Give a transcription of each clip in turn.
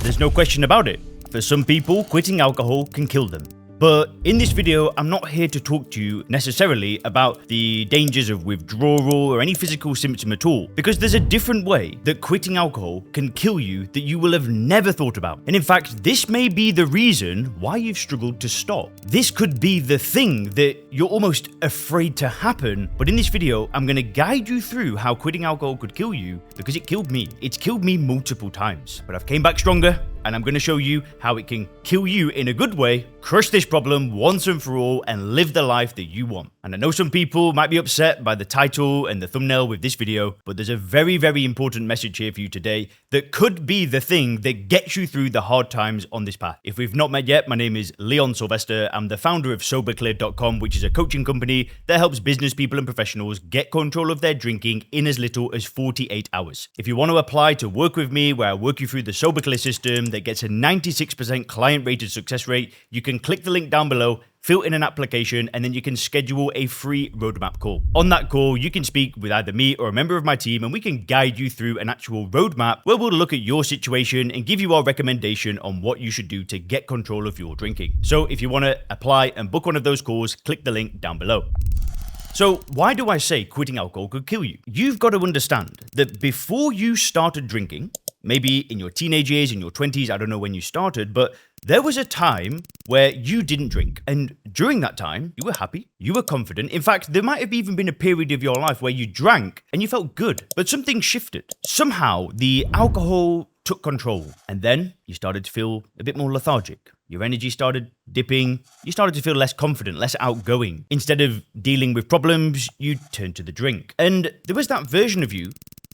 There's no question about it. For some people, quitting alcohol can kill them. But in this video, I'm not here to talk to you necessarily about the dangers of withdrawal or any physical symptom at all, because there's a different way that quitting alcohol can kill you that you will have never thought about. And in fact, this may be the reason why you've struggled to stop. This could be the thing that you're almost afraid to happen. But in this video, I'm going to guide you through how quitting alcohol could kill you, because it killed me. It's killed me multiple times, but I've came back stronger. And I'm going to show you how it can kill you in a good way, crush this problem once and for all, and live the life that you want. And I know some people might be upset by the title and the thumbnail with this video, but there's a very, very important message here for you today that could be the thing that gets you through the hard times on this path. If we've not met yet, my name is Leon Sylvester. I'm the founder of SoberClear.com, which is a coaching company that helps business people and professionals get control of their drinking in as little as 48 hours. If you want to apply to work with me, where I work you through the SoberClear system, that gets a 96% client rated success rate, you can click the link down below, fill in an application, and then you can schedule a free roadmap call. On that call, you can speak with either me or a member of my team, and we can guide you through an actual roadmap where we'll look at your situation and give you our recommendation on what you should do to get control of your drinking. So if you want to apply and book one of those calls, click the link down below. So why do I say quitting alcohol could kill you? You've got to understand that before you started drinking, maybe in your teenage years, in your 20s, I don't know when you started, but there was a time where you didn't drink. And during that time, you were happy, you were confident. In fact, there might have even been a period of your life where you drank and you felt good, but something shifted. Somehow the alcohol took control, and then you started to feel a bit more lethargic. Your energy started dipping. You started to feel less confident, less outgoing. Instead of dealing with problems, you turned to the drink. And there was that version of you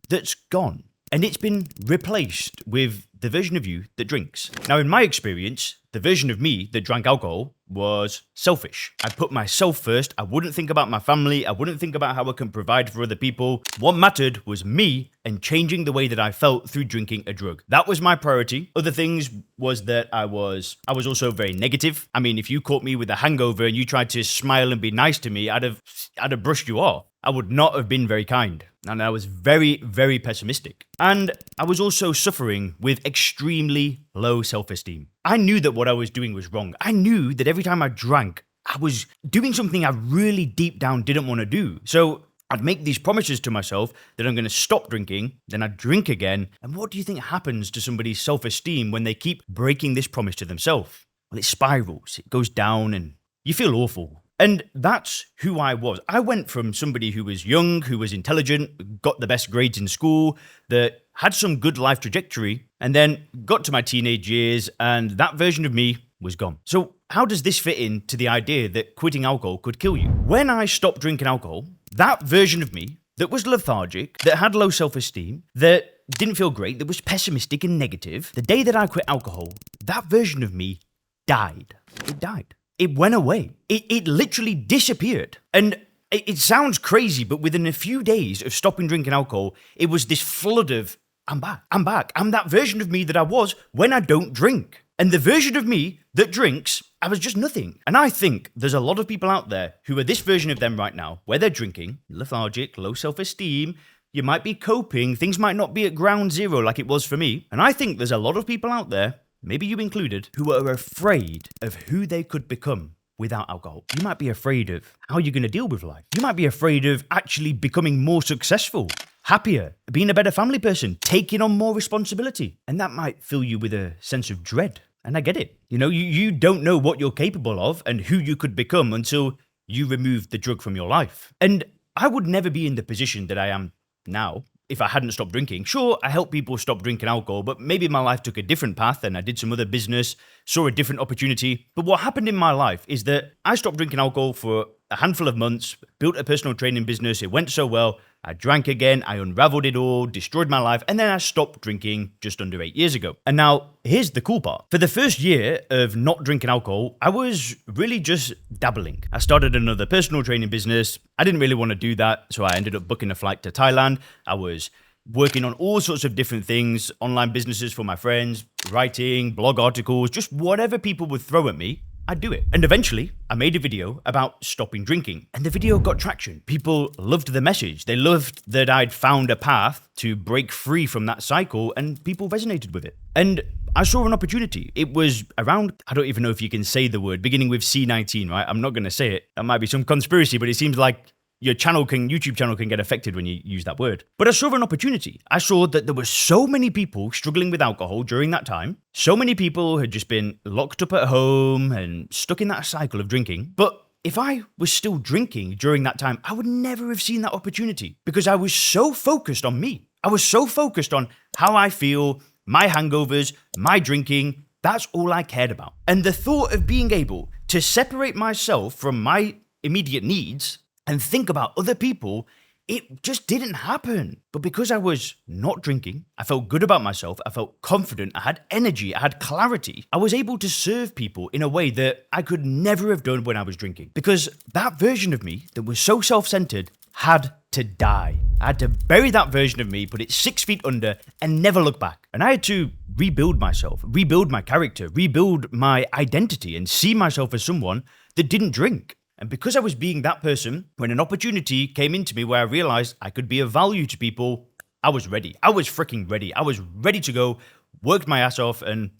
that's gone. And it's been replaced with the version of you that drinks. Now, in my experience, the version of me that drank alcohol was selfish. I put myself first. I wouldn't think about my family. I wouldn't think about how I can provide for other people. What mattered was me and changing the way that I felt through drinking a drug. That was my priority. Other things was that I was also very negative. I mean, if you caught me with a hangover and you tried to smile and be nice to me, I'd have brushed you off. I would not have been very kind. And I was very, very pessimistic. And I was also suffering with extremely low self-esteem. I knew that what I was doing was wrong. I knew that every time I drank, I was doing something I really deep down didn't want to do. So I'd make these promises to myself that I'm going to stop drinking, then I'd drink again. And what do you think happens to somebody's self-esteem when they keep breaking this promise to themselves? Well, it spirals, it goes down, and you feel awful. And that's who I was. I went from somebody who was young, who was intelligent, got the best grades in school, that had some good life trajectory, and then got to my teenage years, and that version of me was gone. So how does this fit into the idea that quitting alcohol could kill you? When I stopped drinking alcohol, that version of me that was lethargic, that had low self-esteem, that didn't feel great, that was pessimistic and negative, the day that I quit alcohol, that version of me died. It died. It went away. It literally disappeared. And it sounds crazy, but within a few days of stopping drinking alcohol, it was this flood of, I'm back. I'm that version of me that I was when I don't drink. And the version of me that drinks, I was just nothing. And I think there's a lot of people out there who are this version of them right now, where they're drinking, lethargic, low self-esteem, you might be coping, things might not be at ground zero like it was for me. And I think there's a lot of people out there, maybe you included, who are afraid of who they could become without alcohol. You might be afraid of how you're going to deal with life. You might be afraid of actually becoming more successful, happier, being a better family person, taking on more responsibility. And that might fill you with a sense of dread. And I get it. You know, you don't know what you're capable of and who you could become until you remove the drug from your life. And I would never be in the position that I am now if I hadn't stopped drinking. Sure, I helped people stop drinking alcohol, but maybe my life took a different path and I did some other business, saw a different opportunity. But what happened in my life is that I stopped drinking alcohol for a handful of months, built a personal training business. It went so well. I drank again, I unraveled it all, destroyed my life, and then I stopped drinking just under 8 years ago. And now, here's the cool part. For the first year of not drinking alcohol, I was really just dabbling. I started another personal training business. I didn't really want to do that, so I ended up booking a flight to Thailand. I was working on all sorts of different things, online businesses for my friends, writing, blog articles, just whatever people would throw at me. I'd do it. And eventually, I made a video about stopping drinking. And the video got traction. People loved the message. They loved that I'd found a path to break free from that cycle, and people resonated with it. And I saw an opportunity. It was around, I don't even know if you can say the word, beginning with C19, right? I'm not going to say it. That might be some conspiracy, but it seems like your YouTube channel can get affected when you use that word. But I saw an opportunity. I saw that there were so many people struggling with alcohol during that time. So many people had just been locked up at home and stuck in that cycle of drinking. But if I was still drinking during that time, I would never have seen that opportunity because I was so focused on me. I was so focused on how I feel, my hangovers, my drinking. That's all I cared about. And the thought of being able to separate myself from my immediate needs and think about other people, it just didn't happen. But because I was not drinking, I felt good about myself, I felt confident, I had energy, I had clarity. I was able to serve people in a way that I could never have done when I was drinking. Because that version of me that was so self-centered had to die. I had to bury that version of me, put it 6 feet under, and never look back. And I had to rebuild myself, rebuild my character, rebuild my identity, and see myself as someone that didn't drink. And because I was being that person, when an opportunity came into me where I realized I could be of value to people, I was ready. I was freaking ready. I was ready to go, worked my ass off, and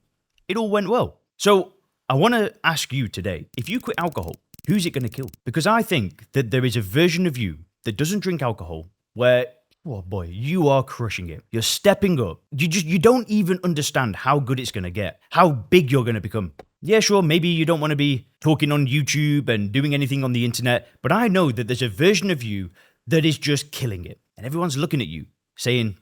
it all went well. So I want to ask you today, if you quit alcohol, who's it going to kill? Because I think that there is a version of you that doesn't drink alcohol where, oh boy, you are crushing it. You're stepping up. You don't even understand how good it's going to get, how big you're going to become. Yeah, sure, maybe you don't want to be talking on YouTube and doing anything on the internet, but I know that there's a version of you that is just killing it. And everyone's looking at you saying,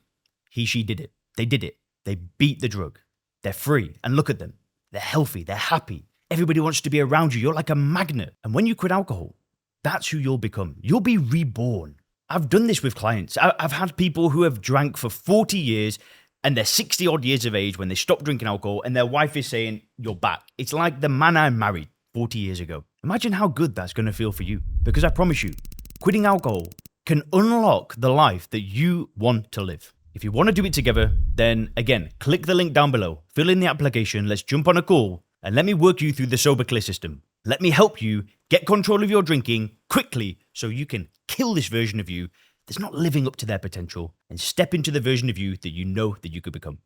she did it. They did it. They beat the drug. They're free. And look at them. They're healthy. They're happy. Everybody wants to be around you. You're like a magnet. And when you quit alcohol, that's who you'll become. You'll be reborn. I've done this with clients. I've had people who have drank for 40 years and they're 60 odd years of age when they stop drinking alcohol and their wife is saying, you're back. It's like the man I married 40 years ago. Imagine how good that's going to feel for you. Because I promise you, quitting alcohol can unlock the life that you want to live. If you want to do it together, then again, click the link down below, fill in the application, let's jump on a call and let me work you through the Sober Clear system. Let me help you get control of your drinking quickly so you can kill this version of you that's not living up to their potential and step into the version of you that you know that you could become.